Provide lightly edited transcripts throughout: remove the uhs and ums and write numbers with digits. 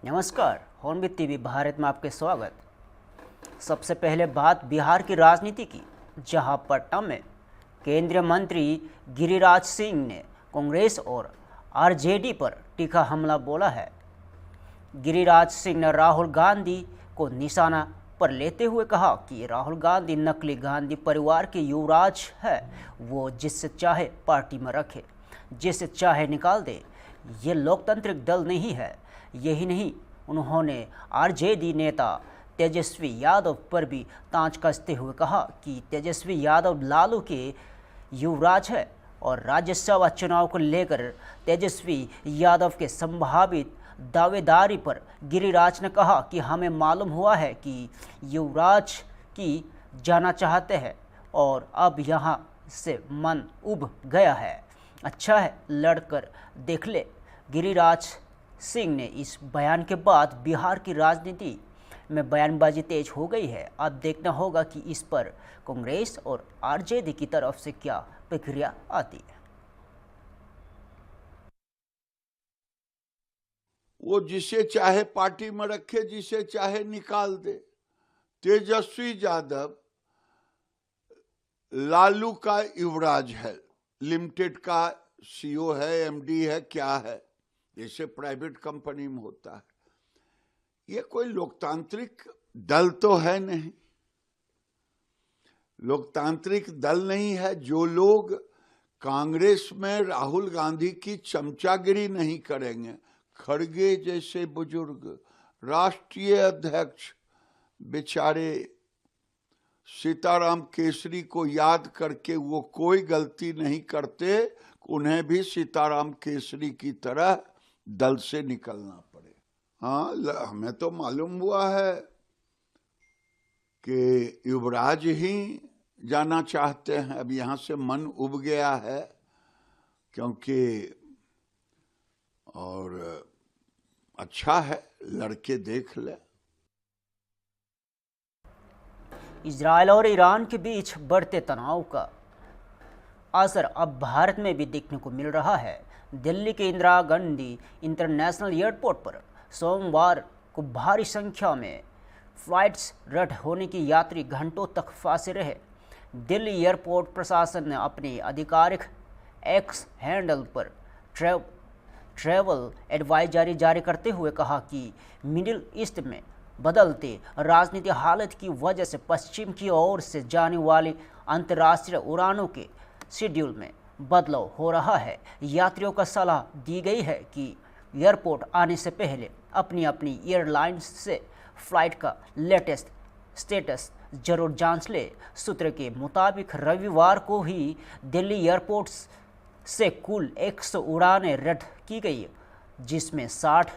नमस्कार, हॉर्नबिट टीवी भारत में आपके स्वागत। सबसे पहले बात बिहार की राजनीति की, जहां पटना में केंद्रीय मंत्री गिरिराज सिंह ने कांग्रेस और आरजेडी पर तीखा हमला बोला है। गिरिराज सिंह ने राहुल गांधी को निशाना पर लेते हुए कहा कि राहुल गांधी नकली गांधी परिवार के युवराज है, वो जिससे चाहे पार्टी में रखे, जिससे चाहे निकाल दे। ये लोकतांत्रिक दल नहीं है। यही नहीं, उन्होंने आरजेडी नेता तेजस्वी यादव पर भी तांच कसते हुए कहा कि तेजस्वी यादव लालू के युवराज है और राज्यसभा चुनाव को लेकर तेजस्वी यादव के संभावित दावेदारी पर गिरिराज ने कहा कि हमें मालूम हुआ है कि युवराज की जाना चाहते हैं और अब यहाँ से मन उब गया है। अच्छा है, लड़कर देख ले। गिरिराज सिंह ने इस बयान के बाद बिहार की राजनीति में बयानबाजी तेज हो गई है। अब देखना होगा कि इस पर कांग्रेस और आरजेडी की तरफ से क्या प्रतिक्रिया आती है। वो जिसे चाहे पार्टी में रखे, जिसे चाहे निकाल दे। तेजस्वी यादव लालू का युवराज है, लिमिटेड का सीईओ है, एमडी है, क्या है, जैसे प्राइवेट कंपनी में होता है। ये कोई लोकतांत्रिक दल तो है नहीं, लोकतांत्रिक दल नहीं है। जो लोग कांग्रेस में राहुल गांधी की चमचागिरी नहीं करेंगे, खड़गे जैसे बुजुर्ग राष्ट्रीय अध्यक्ष बेचारे सीताराम केसरी को याद करके वो कोई गलती नहीं करते, उन्हें भी सीताराम केसरी की तरह दल से निकलना पड़े। हाँ, हमें तो मालूम हुआ है कि युवराज ही जाना चाहते हैं। अब यहाँ से मन उब गया है, क्योंकि और अच्छा है, लड़के देख ले। इजरायल और ईरान के बीच बढ़ते तनाव का असर अब भारत में भी देखने को मिल रहा है। दिल्ली के इंदिरा गांधी इंटरनेशनल एयरपोर्ट पर सोमवार को भारी संख्या में फ्लाइट्स रद्द होने की यात्री घंटों तक फंसे रहे। दिल्ली एयरपोर्ट प्रशासन ने अपने आधिकारिक एक्स हैंडल पर ट्रैवल एडवाइजरी जारी करते हुए कहा कि मिडिल ईस्ट में बदलते राजनीतिक हालत की वजह से पश्चिम की ओर से जाने वाली अंतर्राष्ट्रीय उड़ानों के शेड्यूल में बदलाव हो रहा है। यात्रियों को सलाह दी गई है कि एयरपोर्ट आने से पहले अपनी अपनी एयरलाइंस से फ्लाइट का लेटेस्ट स्टेटस जरूर जांच ले। सूत्र के मुताबिक रविवार को ही दिल्ली एयरपोर्ट से कुल 100 उड़ानें रद्द की गई, जिसमें 60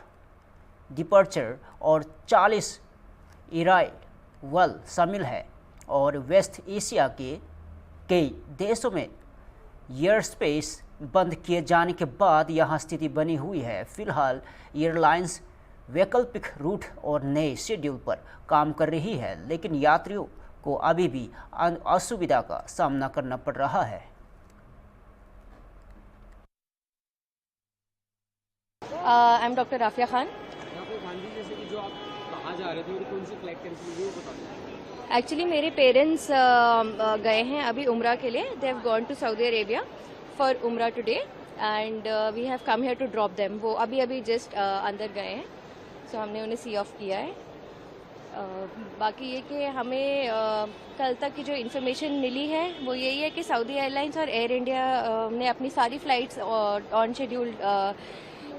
डिपर्चर और 40 अराइवल शामिल है। और वेस्ट एशिया के कई देशों में एयर स्पेस बंद किए जाने के बाद यहां स्थिति बनी हुई है। फिलहाल एयरलाइंस वैकल्पिक रूट और नए शेड्यूल पर काम कर रही है, लेकिन यात्रियों को अभी भी असुविधा का सामना करना पड़ रहा है। I am doctor Rafia Khan. Gandhi जैसे कि जो आप कहाँ जा रहे थे और कौन सी फ्लाइट कैंसिल हुई, वो बताइए। एक्चुअली मेरे पेरेंट्स गए हैं अभी उम्रा के लिए। They have gone to Saudi Arabia for Umrah today and we have come here to drop them. वो अभी जस्ट अंदर गए हैं, सो हमने उन्हें सी ऑफ किया है। बाकी ये कि हमें कल तक की जो इन्फॉर्मेशन मिली है वो यही है कि सऊदी एयरलाइंस और एयर इंडिया ने अपनी सारी फ्लाइट्स ऑन शेड्यूल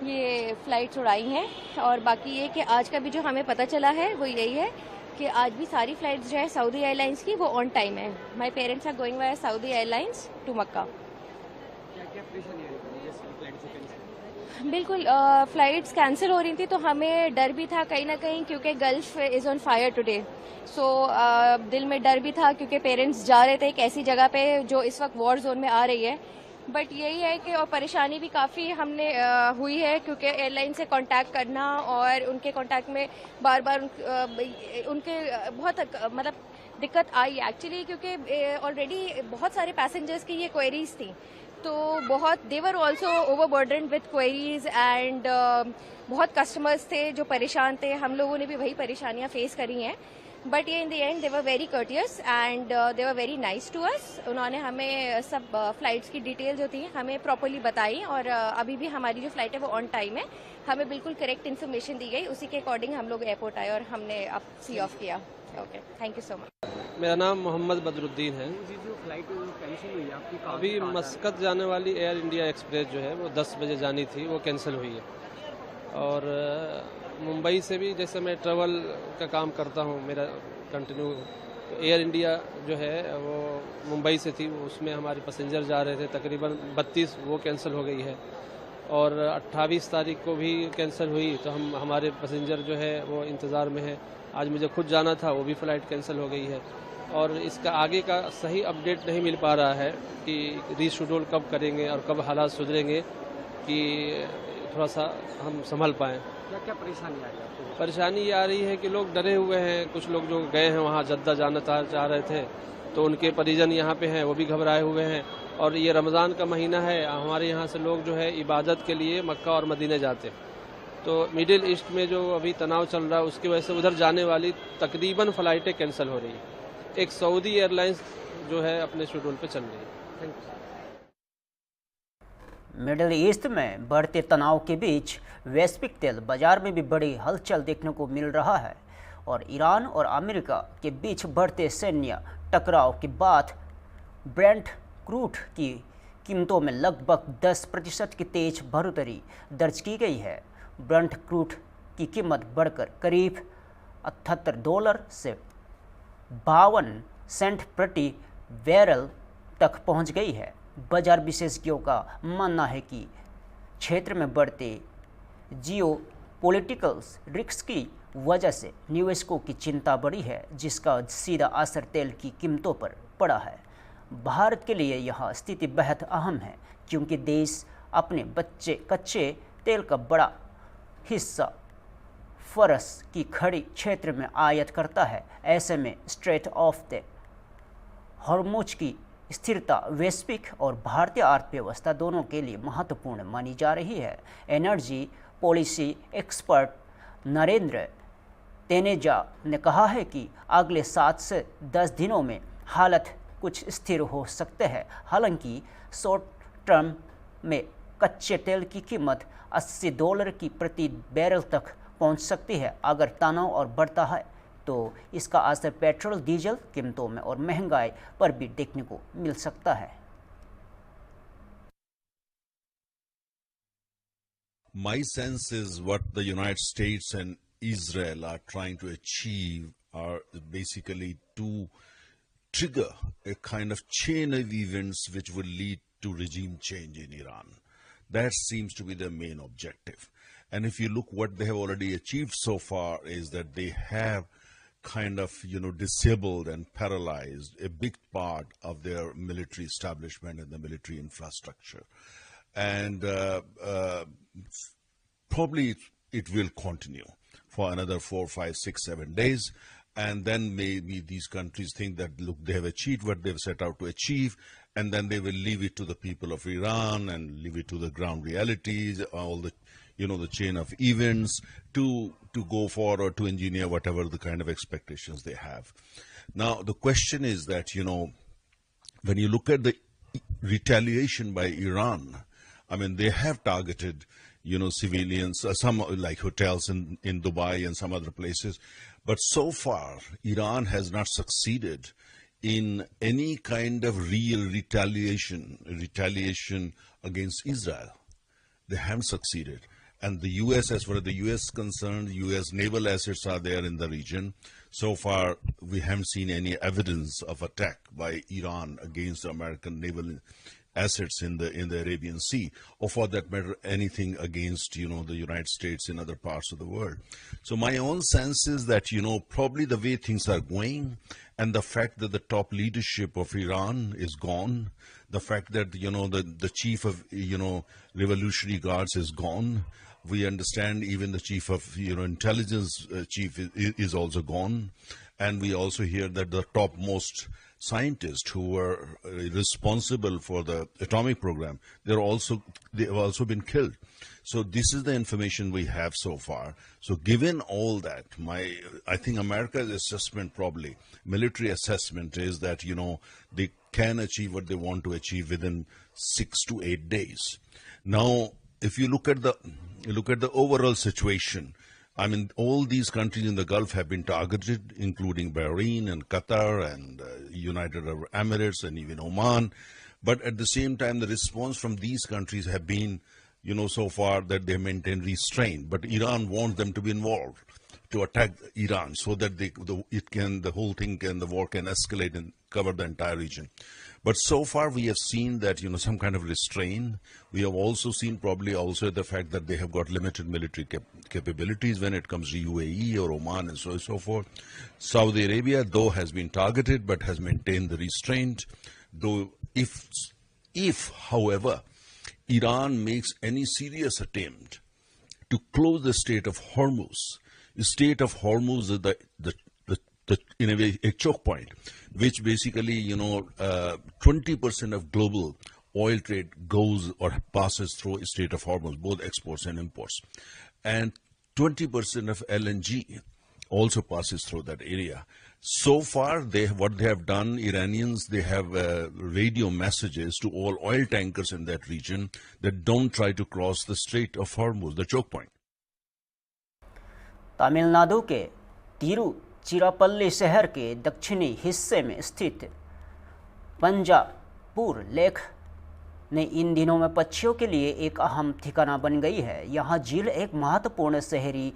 ये फ्लाइट्स उड़ाई हैं। और बाकी ये कि आज का भी जो हमें पता चला है वो यही है कि आज भी सारी फ्लाइट्स जो है सऊदी एयरलाइंस की वो ऑन टाइम है। My parents are going by Saudi airlines to Mecca. क्या परेशानी आ रही थी फ्लाइट से कैंसिल? बिल्कुल, फ्लाइट्स कैंसिल हो रही थी तो हमें डर भी था कहीं ना कहीं, क्योंकि Gulf is on fire today. So दिल में डर भी था क्योंकि पेरेंट्स जा रहे थे एक ऐसी जगह पे जो इस वक्त वॉर जोन में आ रही है। बट यही है कि और परेशानी भी काफ़ी हमने हुई है, क्योंकि एयरलाइन से कांटेक्ट करना और उनके कांटेक्ट में बार बार उनके बहुत मतलब दिक्कत आई एक्चुअली, क्योंकि ऑलरेडी बहुत सारे पैसेंजर्स की ये क्वेरीज थी। तो बहुत they were also overburdened with queries and बहुत कस्टमर्स थे जो परेशान थे. हम लोगों ने भी वही परेशानियां फेस करी हैं. बट ये in the end they were very courteous and they were very nice to us. उन्होंने हमें सब फ्लाइट्स की डिटेल्स जो थी हमें प्रॉपरली बताई और अभी भी हमारी जो फ्लाइट है वो ऑन टाइम है. हमें बिल्कुल करेक्ट इन्फॉर्मेशन दी गई. उसी के अकॉर्डिंग हम लोग एयरपोर्ट आए और हमने अब सी ऑफ किया. Okay, thank you so much. मेरा नाम मोहम्मद बदरुद्दीन है. जी, जो फ्लाइट कैंसिल हुई है आपकी कहाँ अभी से कहाँ मस्कत जाने वाली एयर इंडिया एक्सप्रेस जो है वो 10 बजे जानी थी, वो कैंसिल हुई है. और मुंबई से भी जैसे मैं ट्रैवल का काम करता हूँ मेरा कंटिन्यू, तो एयर इंडिया जो है वो मुंबई से थी, उसमें हमारे पैसेंजर जा रहे थे तकरीबन 32, वो कैंसिल हो गई है. और 28 तारीख को भी कैंसिल हुई, तो हमारे पैसेंजर जो है वो इंतज़ार में है. आज मुझे खुद जाना था, वो भी फ़्लाइट कैंसिल हो गई है. और इसका आगे का सही अपडेट नहीं मिल पा रहा है कि रीशेड्यूल कब करेंगे और कब हालात सुधरेंगे कि थोड़ा सा हम संभल पाएँ. क्या क्या परेशानी आ रही है आपको? परेशानी ये आ रही है कि लोग डरे हुए हैं. कुछ लोग जो गए हैं वहाँ जद्दा जाना चाह रहे थे, तो उनके परिजन यहाँ पे हैं, वो भी घबराए हुए हैं. और ये रमज़ान का महीना है, हमारे यहाँ से लोग जो है इबादत के लिए मक्का और मदीने जाते हैं. तो मिडिल ईस्ट में जो अभी तनाव चल रहा है उसकी वजह से उधर जाने वाली तकरीबन फ़्लाइटें कैंसिल हो रही है. एक सऊदी एयरलाइंस जो है अपने शेड्यूल पे चल रही है. Thank you. मिडिल ईस्ट में बढ़ते तनाव के बीच वैश्विक तेल बाजार में भी बड़ी हलचल देखने को मिल रहा है. और ईरान और अमेरिका के बीच बढ़ते सैन्य टकराव के बाद ब्रेंट क्रूड की कीमतों में लगभग 10% की तेज बढ़ोतरी दर्ज की गई है. ब्रेंट क्रूड की कीमत बढ़कर करीब $78 से 52 सेंट प्रति बैरल तक पहुंच गई है. बाजार विशेषज्ञों का मानना है कि क्षेत्र में बढ़ते जियोपॉलिटिकल रिस्क की वजह से निवेशकों की चिंता बढ़ी है, जिसका सीधा असर तेल की कीमतों पर पड़ा है. भारत के लिए यह स्थिति बेहद अहम है क्योंकि देश अपने कच्चे तेल का बड़ा हिस्सा फरस की खड़ी क्षेत्र में आयात करता है. ऐसे में स्ट्रेट ऑफ द हॉर्मुज की स्थिरता वैश्विक और भारतीय अर्थव्यवस्था दोनों के लिए महत्वपूर्ण मानी जा रही है. एनर्जी पॉलिसी एक्सपर्ट नरेंद्र तेनेजा ने कहा है कि अगले 7 से 10 दिनों में हालत कुछ स्थिर हो सकते हैं. हालांकि शॉर्ट टर्म में कच्चे तेल की कीमत $80 की प्रति बैरल तक पहुंच सकती है. अगर तनाव और बढ़ता है तो इसका असर पेट्रोल डीजल कीमतों में और महंगाई पर भी देखने को मिल सकता है. My sense is what the United States and Israel are trying to achieve are basically to trigger a kind of chain of events which will lead to regime change in Iran. That seems to be their main objective. And if you look what they have already achieved so far is that they have kind of, disabled and paralyzed a big part of their military establishment and the military infrastructure. And probably it will continue for another 4, 5, 6, 7 days. And then maybe these countries think that, look, they have achieved what they've set out to achieve, and then they will leave it to the people of Iran and leave it to the ground realities, all the, the chain of events to go for or to engineer whatever the kind of expectations they have. Now, the question is that, when you look at the retaliation by Iran, I mean, they have targeted, civilians, some like hotels in Dubai and some other places. But so far, Iran has not succeeded in any kind of real retaliation against Israel. They haven't succeeded. And the U.S., as far as the U.S. is concerned, U.S. naval assets are there in the region. So far, we haven't seen any evidence of attack by Iran against American naval assets in the Arabian Sea, or for that matter, anything against, the United States in other parts of the world. So my own sense is that, probably the way things are going and the fact that the top leadership of Iran is gone, the fact that, the chief of, Revolutionary Guards is gone. We understand even the chief of, intelligence chief is also gone. And we also hear that the topmost scientists who were responsible for the atomic program, they have also been killed. So this is the information we have so far. So given all that, I think America's assessment, probably military assessment, is that they can achieve what they want to achieve within 6 to 8 days. Now, if you look at the overall situation, I mean, all these countries in the Gulf have been targeted, including Bahrain and Qatar and United Arab Emirates and even Oman. But at the same time, the response from these countries have been, so far that they maintain restraint. But Iran wants them to be involved, to attack Iran, so that the war can escalate and cover the entire region. But so far we have seen that, some kind of restraint. We have also seen probably also the fact that they have got limited military capabilities when it comes to UAE or Oman and so forth. Saudi Arabia, though, has been targeted but has maintained the restraint. Though if, however, Iran makes any serious attempt to close the Strait of Hormuz is in a way a choke point, which basically 20% of global oil trade goes or passes through Strait of Hormuz, both exports and imports, and 20% of LNG also passes through that area. So far, what they have done, Iranians, they have radio messages to all oil tankers in that region that don't try to cross the Strait of Hormuz, the choke point. Tamil Nadu के तिरुचिरापल्ली शहर के दक्षिणी हिस्से में स्थित Panjapur lake ने इन दिनों में पक्षियों के लिए एक अहम ठिकाना बन गई है। यहाँ झील एक महत्वपूर्ण शहरी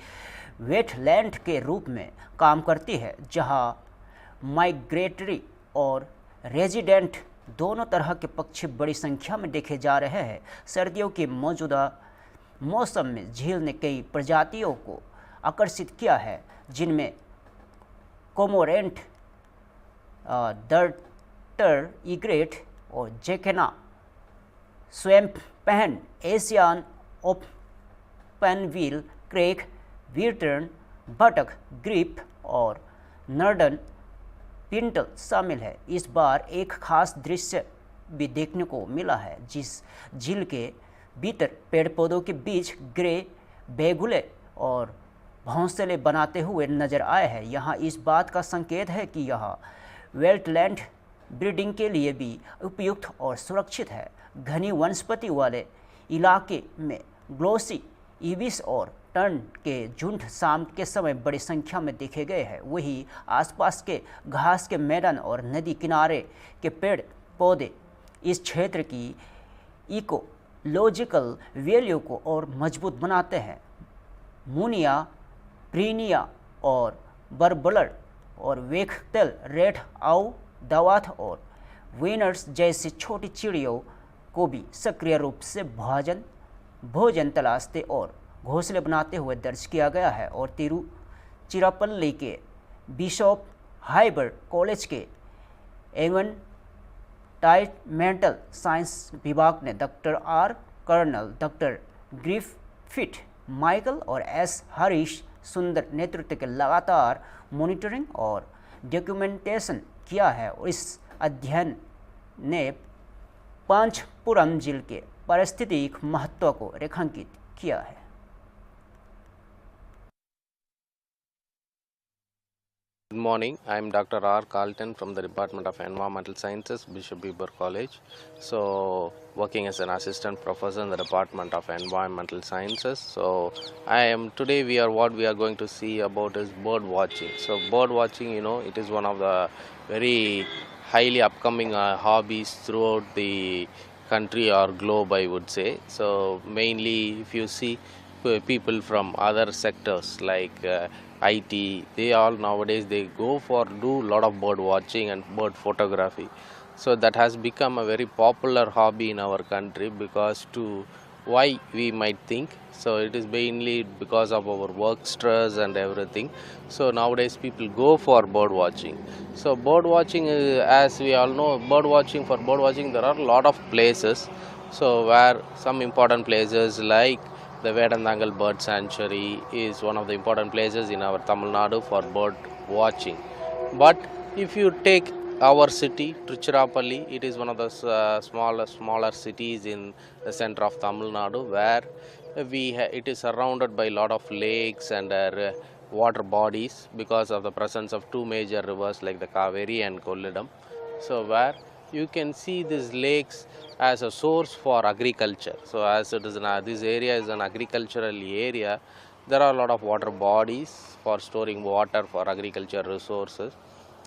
वेटलैंड के रूप में काम करती है, जहाँ माइग्रेटरी और रेजिडेंट दोनों तरह के पक्षी बड़ी संख्या में देखे जा रहे हैं। सर्दियों के मौजूदा मौसम में झील ने कई प्रजातियों को आकर्षित किया है, जिनमें कोमोरेंट, डर्टर इग्रेट और जेकेना, swamp pan, Asian ओपनविल crack, विटर्न, बटक, grip और नर्डन पिंटल शामिल है। इस बार एक खास दृश्य भी देखने को मिला है, जिस झील के भीतर पेड़ पौधों के बीच ग्रे बेगुले और घोंसले बनाते हुए नजर आए हैं। यहाँ इस बात का संकेत है कि यह वेटलैंड ब्रीडिंग के लिए भी उपयुक्त और सुरक्षित है। घनी वनस्पति वाले इलाके में ग्लोसी इबिस और टर्न के झुंड शाम के समय बड़ी संख्या में देखे गए हैं। वहीं आसपास के घास के मैदान और नदी किनारे के पेड़ पौधे इस क्षेत्र की इकोलॉजिकल वैल्यू को और मजबूत बनाते हैं। मुनिया, प्रीनिया और बरबलर और वेखतेल, रेड आउ, दावाथ और विनर्स जैसी छोटी चिड़ियों को भी सक्रिय रूप से भोजन तलाशते और घोंसले बनाते हुए दर्ज किया गया है। और तिरुचिरापल्ली के बिशप हाइबर कॉलेज के एनवायरनमेंटल साइंस विभाग ने डॉक्टर आर कर्नल, डॉक्टर ग्रिफिथ माइकल और एस हरीश सुंदर नेतृत्व के लगातार मॉनिटरिंग और डॉक्यूमेंटेशन किया है। और इस अध्ययन ने पंचपुरम झील के पारिस्थितिक महत्व को रेखांकित किया है। Good morning, I am Dr. R. Carlton from the Department of Environmental Sciences, Bishop Weber College. So, working as an assistant professor in the Department of Environmental Sciences. So, today we are going to see about is bird watching. So, bird watching, it is one of the very highly upcoming hobbies throughout the country or globe, I would say. So, mainly if you see people from other sectors like IT, they all nowadays they do a lot of bird watching and bird photography. So that has become a very popular hobby in our country because why we might think. So it is mainly because of our work stress and everything. So nowadays people go for bird watching. So bird watching, as we all know, for bird watching there are a lot of places. So where some important places like the Vedantangal Bird Sanctuary is one of the important places in our Tamil Nadu for bird watching. But if you take our city, Tiruchirappalli, it is one of the smaller cities in the center of Tamil Nadu, where it is surrounded by a lot of lakes and water bodies because of the presence of two major rivers like the Kaveri and Kollam. So where you can see these lakes as a source for agriculture. So as it is this area is an agricultural area, there are a lot of water bodies for storing water for agriculture resources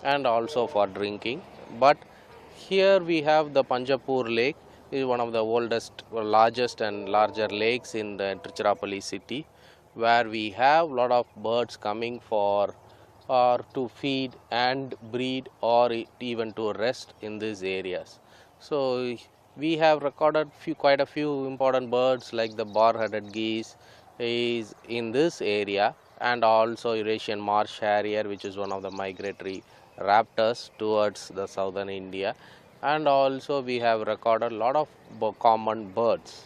and also for drinking. But here we have the Panjapur Lake, is one of the largest and larger lakes in the Tiruchirappalli city, where we have a lot of birds coming for or to feed and breed or even to rest in these areas. So we have recorded quite a few important birds like the bar-headed geese is in this area, and also Eurasian marsh harrier, which is one of the migratory raptors towards the southern India. And also we have recorded a lot of common birds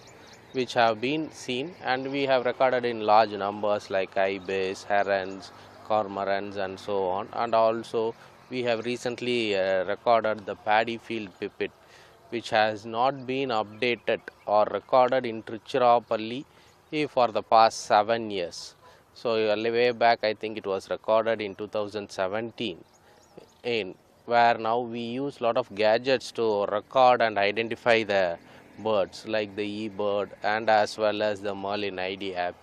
which have been seen, and we have recorded in large numbers like ibis, herons, cormorants and so on. And also we have recently recorded the paddy field pipit, which has not been updated or recorded in Tiruchirappalli for the past 7 years. So way back, I think it was recorded in 2017, where now we use a lot of gadgets to record and identify the birds like the eBird and as well as the Merlin ID app.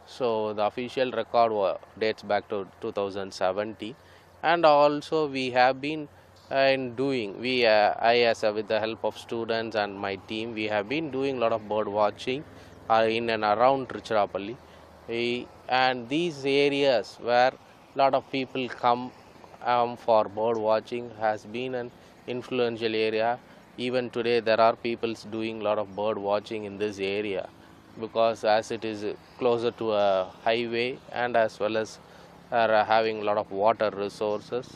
So the official record dates back to 2017, and also we have been with the help of students and my team, we have been doing a lot of bird watching in and around Tiruchirappalli, and these areas where a lot of people come for bird watching has been an influential area. Even today there are people doing a lot of bird watching in this area, because as it is closer to a highway and as well as having a lot of water resources.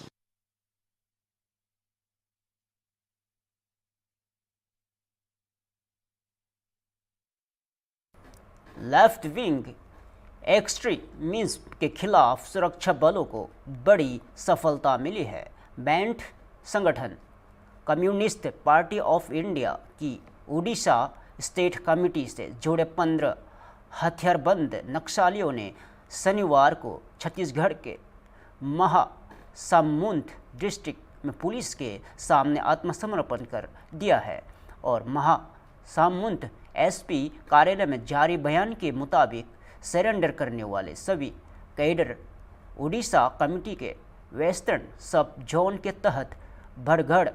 Left wing extremism के खिलाफ सुरक्षा बलों को बड़ी सफलता मिली है। बैंट संगठन communist party of India की उड़ीसा स्टेट कमेटी से जुड़े 15 हथियारबंद नक्सलियों ने शनिवार को छत्तीसगढ़ के महासमुंद डिस्ट्रिक्ट में पुलिस के सामने आत्मसमर्पण कर दिया है। और महासमुंद एसपी कार्यालय में जारी बयान के मुताबिक सरेंडर करने वाले सभी कैडर उड़ीसा कमेटी के वेस्टर्न सब जोन के तहत बड़गढ़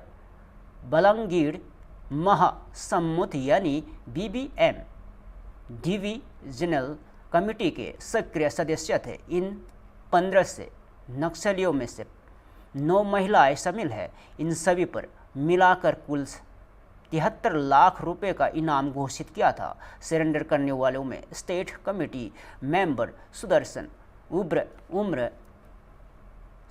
बलांगीर महासमुंद यानी बीबीएम डिविजनल कमेटी के सक्रिय सदस्य थे। इन 15 से नक्सलियों में से 9 महिलाएं शामिल हैं। इन सभी पर मिलाकर कुल 73 लाख रुपए का इनाम घोषित किया था। सरेंडर करने वालों में स्टेट कमेटी मेंबर सुदर्शन उम्र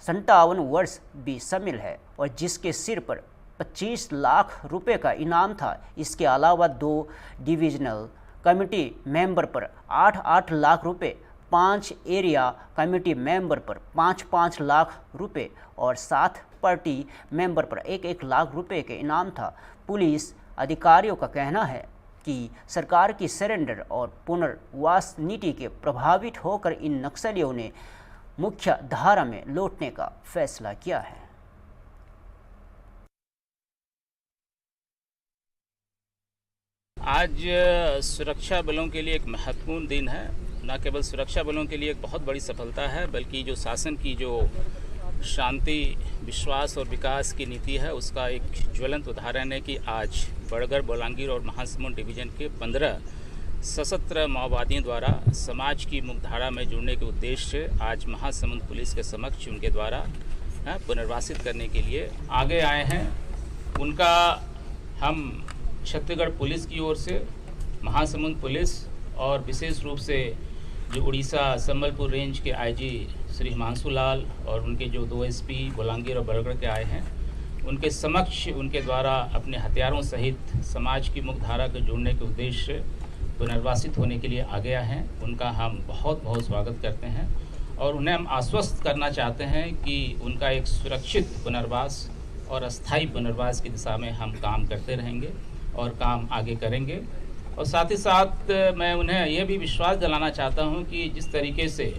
57 वर्ष भी शामिल है और जिसके सिर पर 25 लाख रुपए का इनाम था। इसके अलावा 2 डिविजनल कमेटी मेंबर पर 8-8 लाख रुपए, 5 एरिया कमेटी मेंबर पर 5-5 लाख रुपए और 7 पार्टी मेंबर पर 1-1 लाख रुपए के इनाम था। पुलिस अधिकारियों का कहना है कि सरकार की सरेंडर और पुनर्वास नीति के प्रभावित होकर इन नक्सलियों ने मुख्य धारा में लौटने का फैसला किया है। आज सुरक्षा बलों के लिए एक महत्वपूर्ण दिन है। न केवल सुरक्षा बलों के लिए एक बहुत बड़ी सफलता है, बल्कि जो शासन की जो शांति, विश्वास और विकास की नीति है उसका एक ज्वलंत उदाहरण है कि आज बड़गढ़, बलांगीर और महासमुंद डिवीजन के 15 सशस्त्र माओवादियों द्वारा समाज की मुख्यधारा में जुड़ने के उद्देश्य से आज महासमुंद पुलिस के समक्ष उनके द्वारा पुनर्वासित करने के लिए आगे आए हैं। उनका हम छत्तीसगढ़ पुलिस की ओर से, महासमुंद पुलिस और विशेष रूप से जो उड़ीसा संबलपुर रेंज के आईजी श्री हिमांशु लाल और उनके जो 2 एसपी बलांगीर और बड़गढ़ के आए हैं, उनके समक्ष उनके द्वारा अपने हथियारों सहित समाज की मुख्यधारा को जोड़ने के उद्देश्य से पुनर्वासित होने के लिए आगे आए हैं। उनका हम बहुत बहुत स्वागत करते हैं और उन्हें हम आश्वस्त करना चाहते हैं कि उनका एक सुरक्षित पुनर्वास और अस्थायी पुनर्वास की दिशा में हम काम करते रहेंगे और काम आगे करेंगे। और साथ ही साथ मैं उन्हें यह भी विश्वास दिलाना चाहता हूं कि जिस तरीके से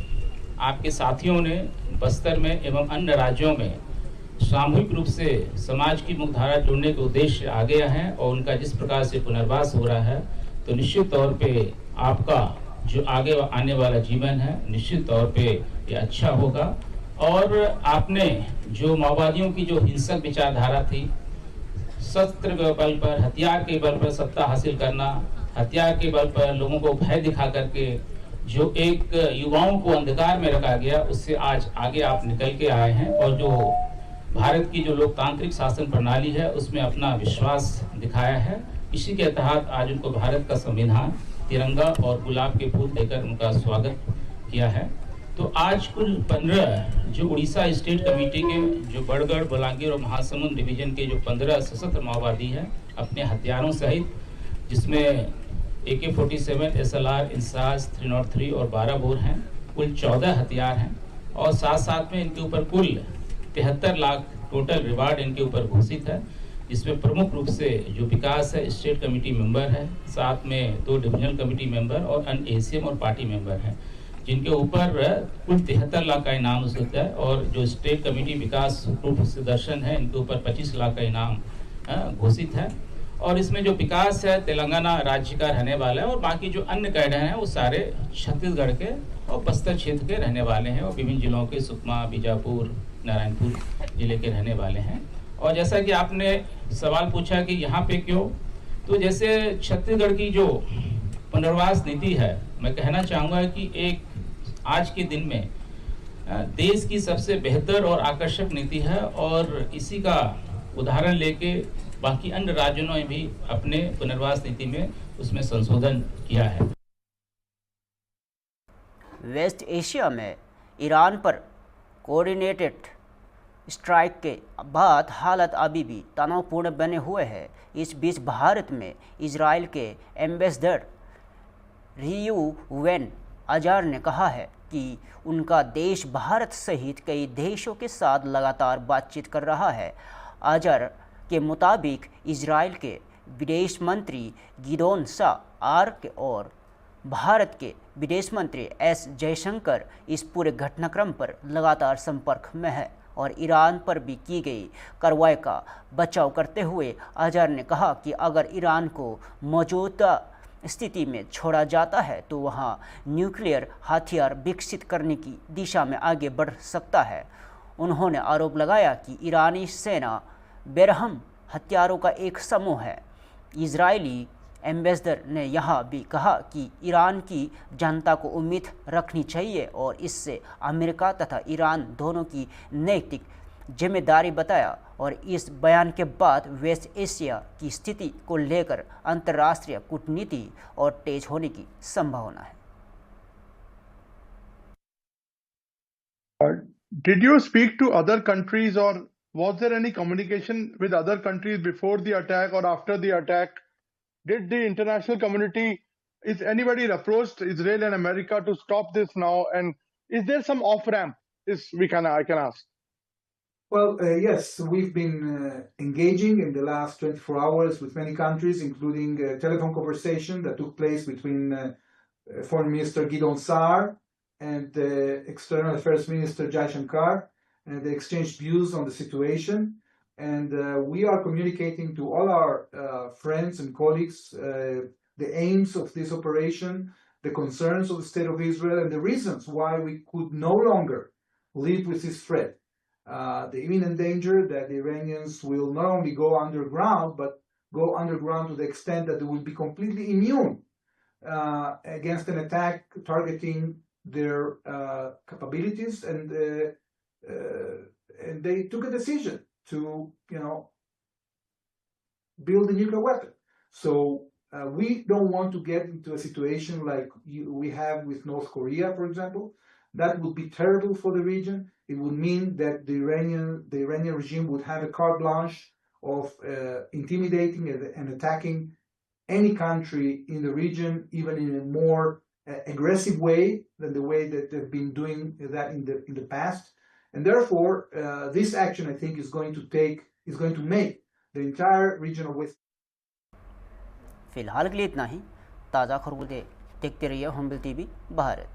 आपके साथियों ने बस्तर में एवं अन्य राज्यों में सामूहिक रूप से समाज की मुख्यधारा जोड़ने के उद्देश्य आगे हैं और उनका जिस प्रकार से पुनर्वास हो रहा है, तो निश्चित तौर पे आपका जो आगे आने वाला जीवन है निश्चित तौर पे ये अच्छा होगा। और आपने जो माओवादियों की जो हिंसक विचारधारा थी, शस्त्र के बल पर, हथियार के बल पर सत्ता हासिल करना, हथियार के बल पर लोगों को भय दिखा करके जो एक युवाओं को अंधकार में रखा गया, उससे आज आगे आप निकल के आए हैं और जो भारत की जो लोकतांत्रिक शासन प्रणाली है उसमें अपना विश्वास दिखाया है। इसी के तहत आज उनको भारत का संविधान, तिरंगा और गुलाब के फूल देकर उनका स्वागत किया है। तो आज कुल 15 जो उड़ीसा स्टेट कमेटी के जो बड़गढ़, बलांगीर और महासमुंद डिवीजन के जो 15 सशस्त्र माओवादी हैं अपने हथियारों सहित, जिसमें AK-47, SLR, इंसास, 303 और 12 बोर हैं, कुल 14 हथियार हैं और साथ साथ में इनके ऊपर कुल 73 लाख टोटल रिवार्ड इनके ऊपर घोषित है, जिसमें प्रमुख रूप से जो विकास है स्टेट कमेटी मेंबर है, साथ में 2 डिविजनल कमेटी मेंबर और अन्य ACM और पार्टी मेंबर हैं, जिनके ऊपर कुल 73 लाख का इनाम घोषित है। और जो स्टेट कमेटी विकास रूप से दर्शन है, इनके ऊपर 25 लाख का इनाम घोषित है। और इसमें जो विकास है तेलंगाना राज्य का रहने वाला है और बाकी जो अन्य कैडर हैं वो सारे छत्तीसगढ़ के और बस्तर क्षेत्र के रहने वाले हैं और विभिन्न जिलों के सुकमा, बीजापुर, नारायणपुर जिले के रहने वाले हैं। और जैसा कि आपने सवाल पूछा कि यहाँ पे क्यों, तो जैसे छत्तीसगढ़ की जो पुनर्वास नीति है, मैं कहना चाहूँगा कि एक आज के दिन में देश की सबसे बेहतर और आकर्षक नीति है और इसी का उदाहरण लेके बाकी अन्य राज्यों ने भी अपने पुनर्वास नीति में उसमें संशोधन किया है। वेस्ट एशिया में ईरान पर कोऑर्डिनेटेड स्ट्राइक के बाद हालत अभी भी तनावपूर्ण बने हुए हैं। इस बीच भारत में इजराइल के एम्बेसडर रियूवेन अजार ने कहा है कि उनका देश भारत सहित कई देशों के साथ लगातार बातचीत कर रहा है। अजार के मुताबिक इजराइल के विदेश मंत्री गिदोन सार और भारत के विदेश मंत्री एस जयशंकर इस पूरे घटनाक्रम पर लगातार संपर्क में है और ईरान पर भी की गई कार्रवाई का बचाव करते हुए अजार ने कहा कि अगर ईरान को मौजूदा स्थिति में छोड़ा जाता है तो वहाँ न्यूक्लियर हथियार विकसित करने की दिशा में आगे बढ़ सकता है। उन्होंने आरोप लगाया कि ईरानी सेना बेरहम हथियारों का एक समूह है। इजरायली एम्बेसडर ने यह भी कहा कि ईरान की जनता को उम्मीद रखनी चाहिए और इससे अमेरिका तथा ईरान दोनों की नैतिक जिम्मेदारी बताया। और इस बयान के बाद वेस्ट एशिया की स्थिति को लेकर अंतर्राष्ट्रीय कूटनीति और तेज होने की संभावना है। Did you speak to other countries or was there any communication with other countries before the attack or after the attack? Did the international community, is anybody approached Israel and America to stop this now? And is there some off-ramp? I can ask. Well, yes, we've been engaging in the last 24 hours with many countries, including a telephone conversation that took place between Foreign Minister Gideon Saar and External Affairs Minister Jai Shankar. They exchanged views on the situation. And we are communicating to all our friends and colleagues the aims of this operation, the concerns of the State of Israel, and the reasons why we could no longer live with this threat. The imminent danger that the Iranians will not only go underground, but go underground to the extent that they will be completely immune against an attack targeting their capabilities. And they took a decision to, build a nuclear weapon. So we don't want to get into a situation like we have with North Korea, for example. That would be terrible for the region. It would mean that the Iranian regime would have a carte blanche of intimidating and attacking any country in the region, even in a more aggressive way than the way that they've been doing that in the past. And therefore, this action, I think, is going to take is going to make the entire region of West. फिलहाल के लिए इतना ही। ताज़ा खबरों देखते रहिए होमबिल TV Bharat.